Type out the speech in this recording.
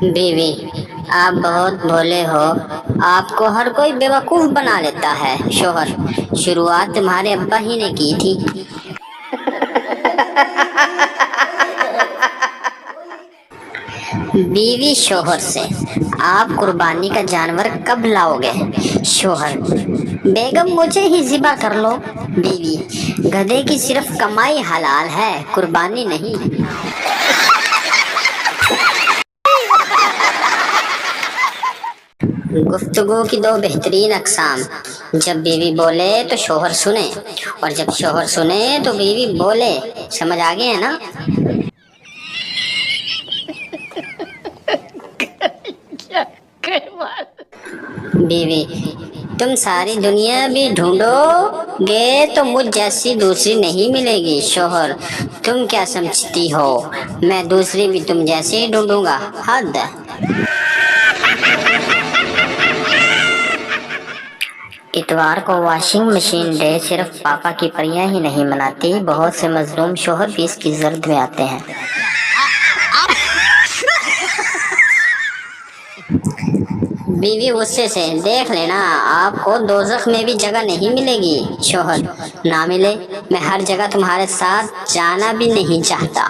बीवी, आप बहुत भोले हो। आपको हर कोई बेवकूफ बना लेता है। शोहर, शुरुआत तुम्हारे अब्बा ही ने की थी। बीवी शोहर से, आप कुर्बानी का जानवर कब लाओगे? शोहर, बेगम मुझे ही ज़िबा कर लो। बीवी, गधे की सिर्फ कमाई हलाल है, कुर्बानी नहीं। गुफ्तगू की दो बेहतरीन अकसाम। जब बीवी बोले तो शोहर सुने, और जब शोहर सुने तो बीवी बोले। समझ आ गए है ना? बीवी, तुम सारी दुनिया भी ढूंढोगे तो मुझ जैसी दूसरी नहीं मिलेगी। शोहर, तुम क्या समझती हो, मैं दूसरी भी तुम जैसे ही ढूंढूंगा? हद है। इतवार को वॉशिंग मशीन डे सिर्फ पापा की परियां ही नहीं मनाती, बहुत से मजलूम शोहर भी इसकी जर्द में आते हैं। बीवी गुस्से से, देख लेना, आपको दोज़ख में भी जगह नहीं मिलेगी। शोहर, ना मिले, मैं हर जगह तुम्हारे साथ जाना भी नहीं चाहता।